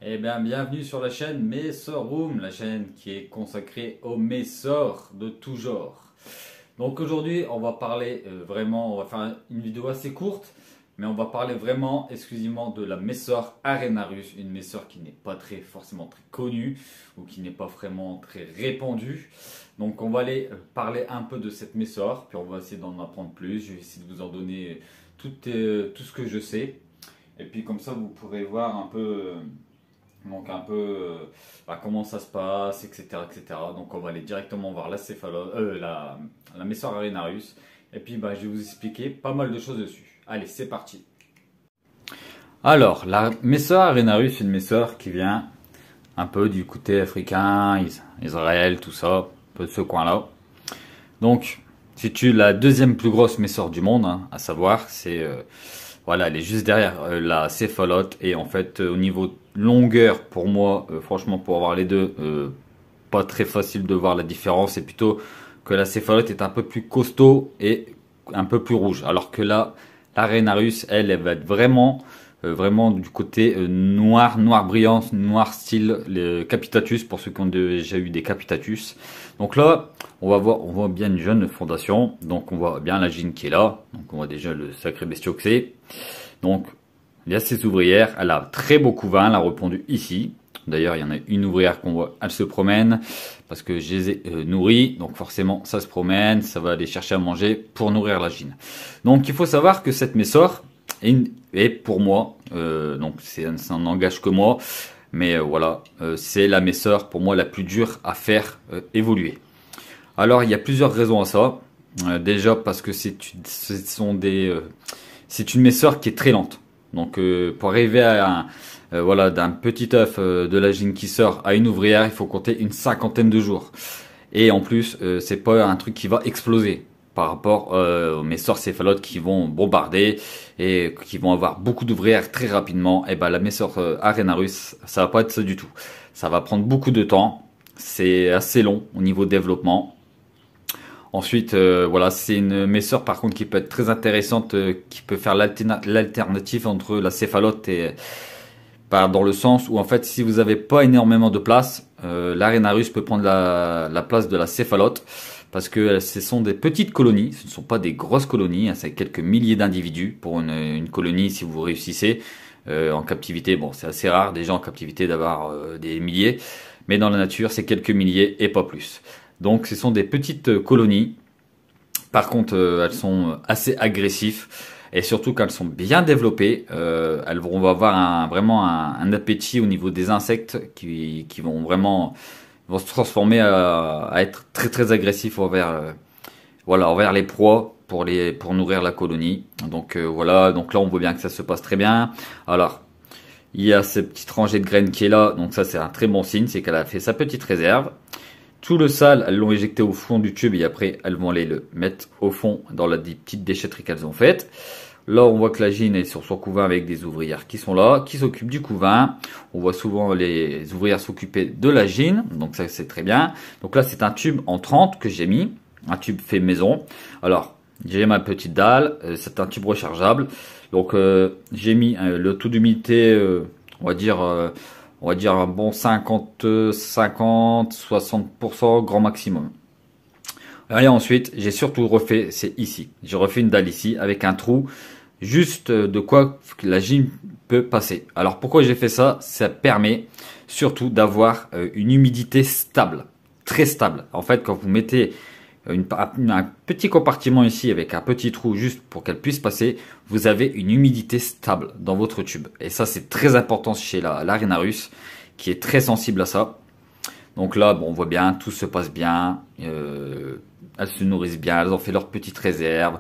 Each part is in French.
Eh bien, bienvenue sur la chaîne Messor Room, la chaîne qui est consacrée aux Messor de tout genre. Donc aujourd'hui, on va parler vraiment, on va faire une vidéo assez courte, mais on va parler vraiment exclusivement de la Messor Arenarus, une Messor qui n'est pas forcément très connue ou qui n'est pas vraiment très répandue. Donc on va aller parler un peu de cette Messor, puis on va essayer d'en apprendre plus. Je vais essayer de vous en donner tout ce que je sais. Et puis comme ça, vous pourrez voir un peu... comment ça se passe, etc., etc. Donc on va aller directement voir la Messor Arenarus. Et puis je vais vous expliquer pas mal de choses dessus. Allez, c'est parti. Alors, la Messor Arenarus, c'est une Messor qui vient un peu du côté africain, Israël, tout ça, un peu de ce coin-là. Donc, c'est la deuxième plus grosse Messor du monde, hein, à savoir, c'est... voilà, elle est juste derrière la céphalote et en fait au niveau longueur pour moi, franchement pour avoir les deux, pas très facile de voir la différence. C'est plutôt que la céphalote est un peu plus costaud et un peu plus rouge, alors que là, la Arenarus, elle va être vraiment du côté noir brillant, noir style le Capitatus pour ceux qui ont déjà eu des Capitatus. Donc là, on voit bien une jeune fondation, donc on voit bien la gine qui est là, donc on voit déjà le sacré bestiau que c'est. Donc il y a ses ouvrières, elle a très beau couvain, elle a répondu ici. D'ailleurs, il y en a une ouvrière qu'on voit, elle se promène parce que je les ai nourries, donc forcément ça se promène, ça va aller chercher à manger pour nourrir la gine. Donc il faut savoir que cette Messor et pour moi, donc ça n'engage que moi, mais voilà, c'est la Messor pour moi la plus dure à faire évoluer. Alors il y a plusieurs raisons à ça. Déjà parce que c'est une Messor qui est très lente. Donc pour arriver à d'un petit œuf de la gine qui sort à une ouvrière, il faut compter une cinquantaine de jours. Et en plus, c'est pas un truc qui va exploser par rapport aux Messor céphalotes qui vont bombarder et qui vont avoir beaucoup d'ouvrières très rapidement. Et la Messor Arenarus, ça va pas être ça du tout. Ça va prendre beaucoup de temps. C'est assez long au niveau développement. Ensuite, voilà, c'est une Messor par contre qui peut être très intéressante, qui peut faire l'alternative entre la céphalote et dans le sens où en fait si vous n'avez pas énormément de place, l'Arenarus peut prendre la place de la céphalote. Parce que ce sont des petites colonies, ce ne sont pas des grosses colonies, hein, c'est quelques milliers d'individus pour une colonie si vous réussissez en captivité. Bon, c'est assez rare déjà en captivité d'avoir des milliers, mais dans la nature c'est quelques milliers et pas plus. Donc ce sont des petites colonies. Par contre, elles sont assez agressives et surtout quand elles sont bien développées, elles vont avoir vraiment un appétit au niveau des insectes qui vont vraiment se transformer à être très agressif envers les proies pour nourrir la colonie. Donc voilà, donc là on voit bien que ça se passe très bien. Alors il y a cette petite rangée de graines qui est là, donc ça c'est un très bon signe, c'est qu'elle a fait sa petite réserve. Tout le sale, elles l'ont éjecté au fond du tube et après elles vont aller le mettre au fond dans la petite déchetterie qu'elles ont faite. Là, on voit que la gine est sur son couvain avec des ouvrières qui sont là, qui s'occupent du couvain. On voit souvent les ouvrières s'occuper de la gine, donc ça c'est très bien. Donc là, c'est un tube en 30 que j'ai mis, un tube fait maison. Alors, j'ai ma petite dalle, c'est un tube rechargeable. Donc, j'ai mis le taux d'humidité, on va dire un bon 60% grand maximum. Et ensuite, j'ai surtout refait, c'est ici. J'ai refait une dalle ici avec un trou, juste de quoi la gine peut passer. Alors pourquoi j'ai fait ça? Ça permet surtout d'avoir une humidité stable, très stable. En fait, quand vous mettez un petit compartiment ici avec un petit trou juste pour qu'elle puisse passer, vous avez une humidité stable dans votre tube. Et ça, c'est très important chez l'Arenarus, qui est très sensible à ça. Donc là, bon, on voit bien, tout se passe bien. Elles se nourrissent bien, elles ont fait leur petite réserve.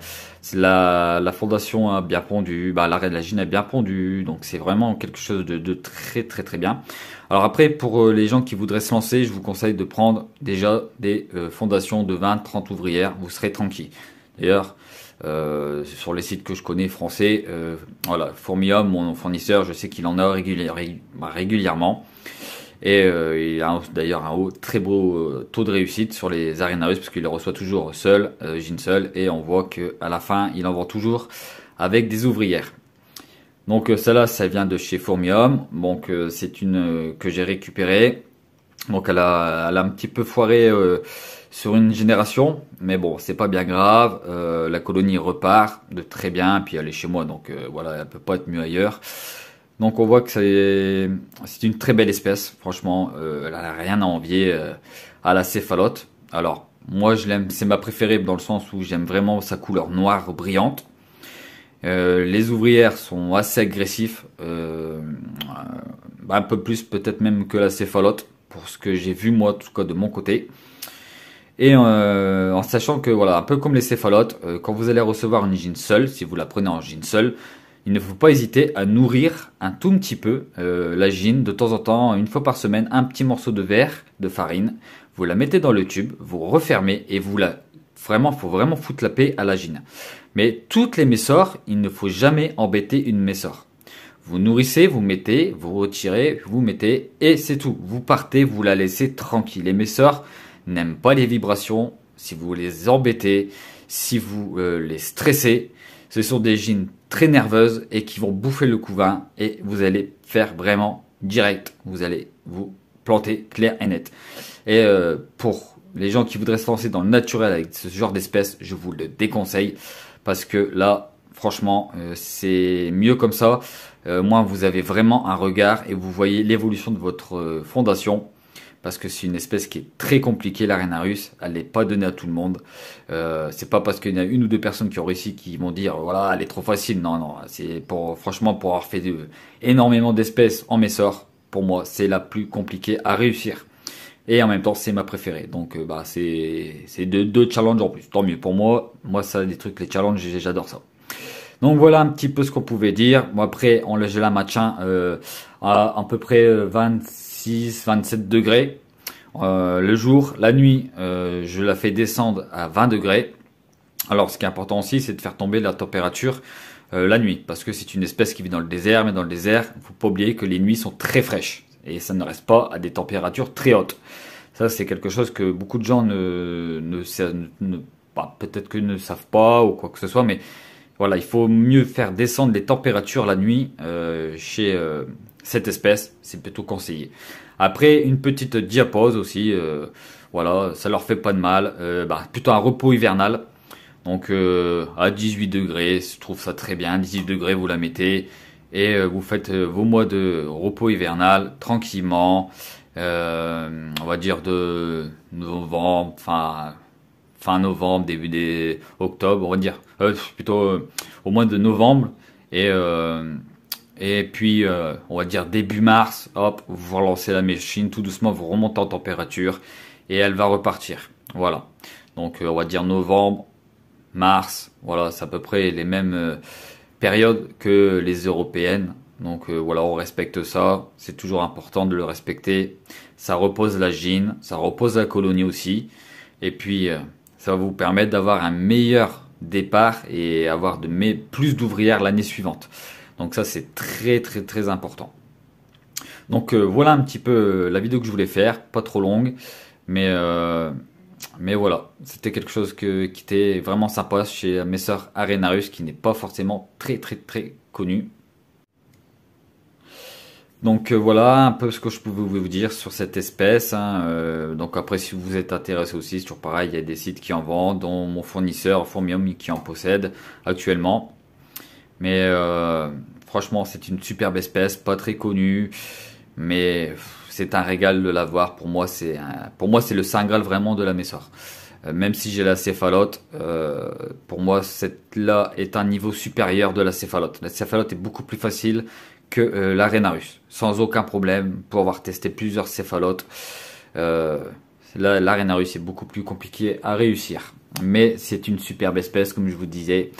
La fondation a bien pondu, la gine a bien pondu. Donc c'est vraiment quelque chose de très bien. Alors après, pour les gens qui voudraient se lancer, je vous conseille de prendre déjà des fondations de 20-30 ouvrières. Vous serez tranquille. D'ailleurs, sur les sites que je connais français, voilà, Fourmium, mon fournisseur, je sais qu'il en a régulièrement. Et il a d'ailleurs un très beau taux de réussite sur les Arenarus parce qu'il les reçoit toujours seul, gine seul, et on voit que à la fin il en vend toujours avec des ouvrières. Donc celle-là, ça vient de chez Fourmium. Donc c'est une que j'ai récupérée. Donc elle a un petit peu foiré sur une génération, mais bon, c'est pas bien grave. La colonie repart de très bien, puis elle est chez moi, donc voilà, elle peut pas être mieux ailleurs. Donc on voit que c'est une très belle espèce, franchement, elle a rien à envier à la céphalote. Alors moi je l'aime, c'est ma préférée dans le sens où j'aime vraiment sa couleur noire brillante. Les ouvrières sont assez agressifs, un peu plus peut-être même que la céphalote, pour ce que j'ai vu moi, en tout cas de mon côté. Et en sachant que voilà, un peu comme les céphalotes, quand vous allez recevoir une gine seule, si vous la prenez en gine seule, il ne faut pas hésiter à nourrir un tout petit peu la gine de temps en temps, une fois par semaine, un petit morceau de verre de farine. Vous la mettez dans le tube, vous refermez et faut vraiment foutre la paix à la gine. Mais toutes les messors, il ne faut jamais embêter une messor. Vous nourrissez, vous mettez, vous retirez, vous mettez et c'est tout. Vous partez, vous la laissez tranquille. Les messors n'aiment pas les vibrations. Si vous les embêtez, si vous les stressez, ce sont des gines très nerveuses et qui vont bouffer le couvain et vous allez faire vraiment direct. Vous allez vous planter clair et net. Et pour les gens qui voudraient se lancer dans le naturel avec ce genre d'espèce, je vous le déconseille parce que là, franchement, c'est mieux comme ça. Moi, vous avez vraiment un regard et vous voyez l'évolution de votre fondation. Parce que c'est une espèce qui est très compliquée, la Rhénarus. Elle n'est pas donnée à tout le monde. C'est pas parce qu'il y a une ou deux personnes qui ont réussi qui vont dire voilà, elle est trop facile. Non, non. C'est franchement, pour avoir fait énormément d'espèces en Messor, pour moi, c'est la plus compliquée à réussir. Et en même temps, c'est ma préférée. Donc, c'est deux challenges en plus. Tant mieux. Pour moi, ça, des trucs, les challenges, j'adore ça. Donc voilà un petit peu ce qu'on pouvait dire. Moi après, j'ai la maintien à peu près 26-27 degrés le jour. La nuit, je la fais descendre à 20 degrés. Alors ce qui est important aussi, c'est de faire tomber la température la nuit. Parce que c'est une espèce qui vit dans le désert. Mais dans le désert, il ne faut pas oublier que les nuits sont très fraîches. Et ça ne reste pas à des températures très hautes. Ça, c'est quelque chose que beaucoup de gens peut-être que ne savent pas ou quoi que ce soit. Mais voilà, il faut mieux faire descendre les températures la nuit chez cette espèce, c'est plutôt conseillé. Après, une petite diapause aussi, voilà, ça leur fait pas de mal. Plutôt un repos hivernal, donc à 18 degrés, je trouve ça très bien. 18 degrés, vous la mettez et vous faites vos mois de repos hivernal tranquillement. On va dire de novembre, fin novembre, début octobre, on va dire, plutôt au mois de novembre et puis on va dire début mars, hop, vous relancez la machine tout doucement, vous remontez en température et elle va repartir. Voilà. Donc on va dire novembre, mars, voilà, c'est à peu près les mêmes périodes que les européennes. Donc voilà, on respecte ça, c'est toujours important de le respecter. Ça repose la gine, ça repose la colonie aussi. Et puis ça va vous permettre d'avoir un meilleur départ et avoir plus d'ouvrières l'année suivante. Donc ça, c'est très très très important. Donc voilà un petit peu la vidéo que je voulais faire, pas trop longue, mais voilà, c'était quelque chose qui était vraiment sympa chez mes sœurs Arenarus, qui n'est pas forcément très très très connu. Donc voilà un peu ce que je pouvais vous dire sur cette espèce. Donc après, si vous êtes intéressé aussi, c'est toujours pareil, il y a des sites qui en vendent, dont mon fournisseur Fourmium qui en possède actuellement. Mais franchement, c'est une superbe espèce, pas très connue, mais c'est un régal de l'avoir. Pour moi, c'est le saint graal vraiment de la Messor. Même si j'ai la céphalote, pour moi, cette-là est un niveau supérieur de la céphalote. La céphalote est beaucoup plus facile que la Rhénarus, sans aucun problème, pour avoir testé plusieurs céphalotes. La Rhénarus est beaucoup plus compliqué à réussir. Mais c'est une superbe espèce, comme je vous disais.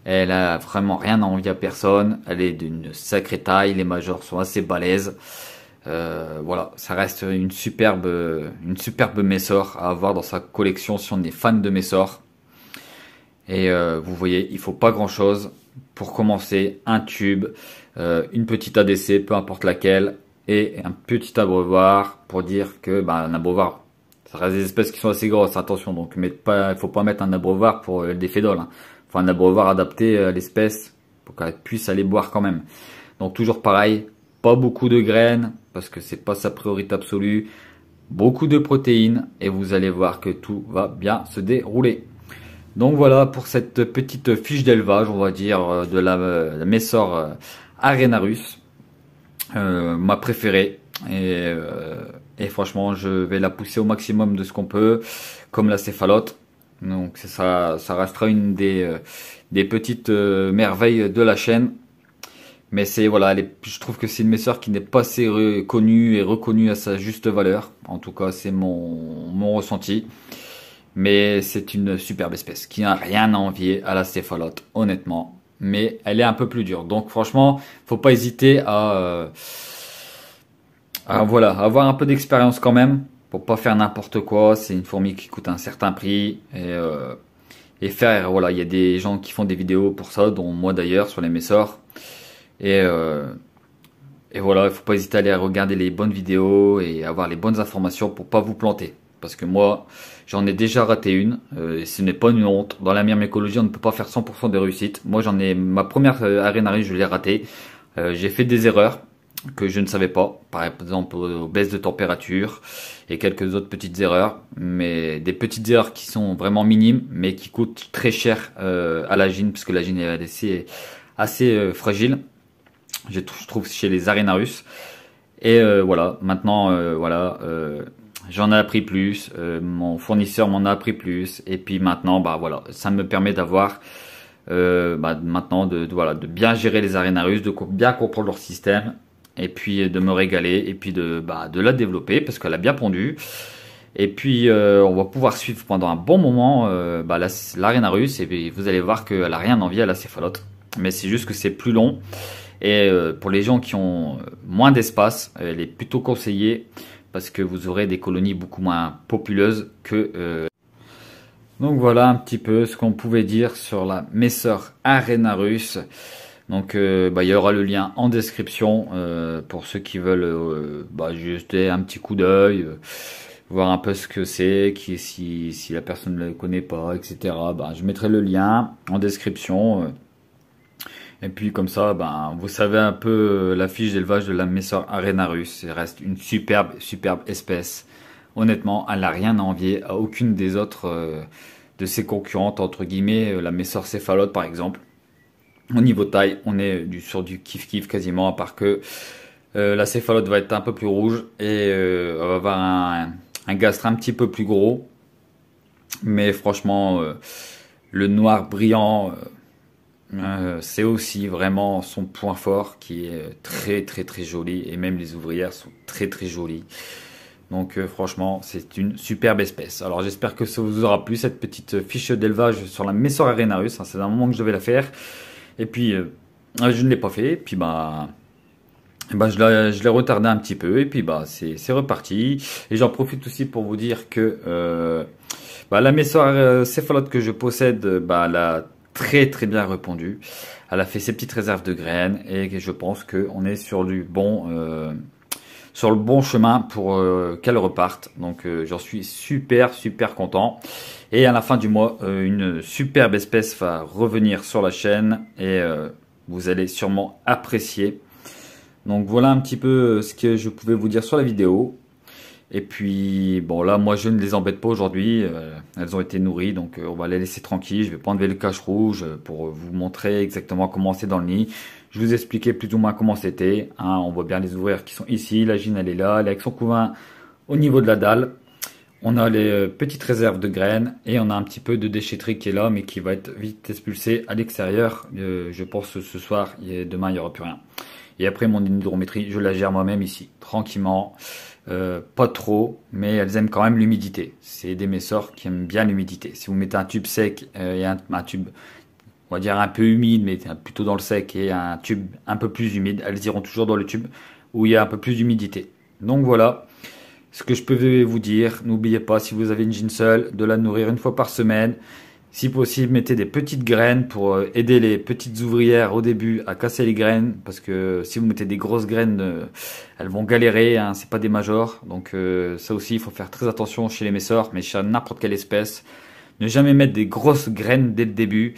Elle a vraiment rien à envier à personne. Elle est d'une sacrée taille. Les majors sont assez balèzes. Voilà, ça reste une superbe Messor à avoir dans sa collection si on est fan de Messor. Et vous voyez, il faut pas grand chose pour commencer. Un tube, une petite ADC, peu importe laquelle, et un petit abreuvoir pour dire que un abreuvoir, ça reste des espèces qui sont assez grosses, attention. Donc il faut pas mettre un abreuvoir pour des fédoles. Faut un abreuvoir adapté à l'espèce pour qu'elle puisse aller boire quand même. Donc toujours pareil, pas beaucoup de graines parce que c'est pas sa priorité absolue. Beaucoup de protéines et vous allez voir que tout va bien se dérouler. Donc voilà pour cette petite fiche d'élevage, on va dire, de la Messor Arenarus, ma préférée. Et franchement, je vais la pousser au maximum de ce qu'on peut, comme la céphalote. Donc ça restera une des petites merveilles de la chaîne. Mais c'est voilà, je trouve que c'est une Messor qui n'est pas assez connue et reconnue à sa juste valeur. En tout cas, c'est mon ressenti. Mais c'est une superbe espèce qui n'a rien à envier à la céphalote, honnêtement. Mais elle est un peu plus dure. Donc franchement, faut pas hésiter voilà, avoir un peu d'expérience quand même pour pas faire n'importe quoi. C'est une fourmi qui coûte un certain prix et faire voilà, il y a des gens qui font des vidéos pour ça, dont moi d'ailleurs sur les Messor. Et voilà, il faut pas hésiter à aller regarder les bonnes vidéos et avoir les bonnes informations pour pas vous planter. Parce que moi, j'en ai déjà raté une, et ce n'est pas une honte. Dans la myrmécologie, on ne peut pas faire 100% de réussite. Moi, ma première Arenarus, je l'ai ratée. J'ai fait des erreurs que je ne savais pas. Par exemple, aux baisses de température et quelques autres petites erreurs. Mais des petites erreurs qui sont vraiment minimes, mais qui coûtent très cher à la gine, parce que la gine est assez fragile. Je trouve chez les Arenarus. Et voilà, maintenant, j'en ai appris plus, mon fournisseur m'en a appris plus, et puis maintenant, bah voilà, ça me permet d'avoir, maintenant de bien gérer les Arenarus, de bien comprendre leur système, et puis de me régaler, et puis de la développer parce qu'elle a bien pondu. Et puis on va pouvoir suivre pendant un bon moment l'Arenarus, et puis vous allez voir qu'elle a rien envie à la céphalote, mais c'est juste que c'est plus long. Et pour les gens qui ont moins d'espace, elle est plutôt conseillée parce que vous aurez des colonies beaucoup moins populeuses que... Donc voilà un petit peu ce qu'on pouvait dire sur la Messor Arenarus. Donc il y aura le lien en description pour ceux qui veulent jeter un petit coup d'œil, voir un peu ce que c'est, si la personne ne le connaît pas, etc. Je mettrai le lien en description. Et puis comme ça, vous savez un peu la fiche d'élevage de la Messor Arenarus. Elle reste une superbe espèce. Honnêtement, elle n'a rien à envier à aucune des autres de ses concurrentes, entre guillemets, la Messor céphalote par exemple. Au niveau taille, on est sur du kiff-kiff quasiment, à part que la céphalote va être un peu plus rouge et elle va avoir un gastre un petit peu plus gros. Mais franchement, le noir brillant... c'est aussi vraiment son point fort qui est très joli, et même les ouvrières sont très jolies. Donc franchement, c'est une superbe espèce. Alors j'espère que ça vous aura plu, cette petite fiche d'élevage sur la Messor Arenarus. C'est un moment que je devais la faire, et puis je ne l'ai pas fait, et puis je l'ai retardé un petit peu, et puis c'est reparti. Et j'en profite aussi pour vous dire que la Messor céphalote que je possède, elle a très bien répondu. Elle a fait ses petites réserves de graines, et je pense qu'on est sur le bon chemin pour qu'elle reparte. Donc j'en suis super content. Et à la fin du mois, une superbe espèce va revenir sur la chaîne, et vous allez sûrement apprécier. Donc voilà un petit peu ce que je pouvais vous dire sur la vidéo. Et puis bon, là moi je ne les embête pas aujourd'hui, elles ont été nourries, donc on va les laisser tranquilles. Je vais pas enlever le cache rouge pour vous montrer exactement comment c'est dans le nid. Je vous expliquais plus ou moins comment c'était, hein. On voit bien les ouvrières qui sont ici, la gine elle est là, elle est avec son couvain au niveau de la dalle. On a les petites réserves de graines, et on a un petit peu de déchetterie qui est là, mais qui va être vite expulsée à l'extérieur, je pense ce soir, et demain il n'y aura plus rien. Et après mon hydrométrie, je la gère moi-même ici, tranquillement. Pas trop, mais elles aiment quand même l'humidité. C'est des Messor qui aiment bien l'humidité. Si vous mettez un tube sec et un tube, on va dire un peu humide, mais plutôt dans le sec, et un tube un peu plus humide, elles iront toujours dans le tube où il y a un peu plus d'humidité. Donc voilà ce que je peux vous dire. N'oubliez pas, si vous avez une gine seule, de la nourrir une fois par semaine. Si possible, mettez des petites graines pour aider les petites ouvrières au début à casser les graines, parce que si vous mettez des grosses graines, elles vont galérer, hein, c'est pas des majors. Donc ça aussi, il faut faire très attention chez les Messor, mais chez n'importe quelle espèce. Ne jamais mettre des grosses graines dès le début.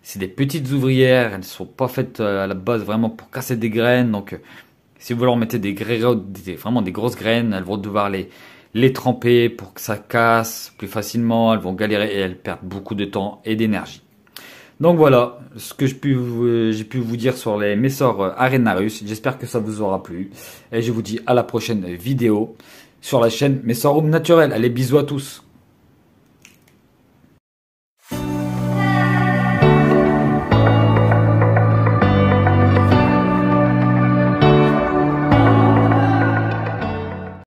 c'est des petites ouvrières, elles sont pas faites à la base vraiment pour casser des graines. Donc si vous leur mettez vraiment des grosses graines, elles vont devoir les tremper pour que ça casse plus facilement. Elles vont galérer et elles perdent beaucoup de temps et d'énergie. Donc voilà ce que j'ai pu vous dire sur les Messor Arenarus. J'espère que ça vous aura plu. Et je vous dis à la prochaine vidéo sur la chaîne Messor Home Naturel. Allez, bisous à tous.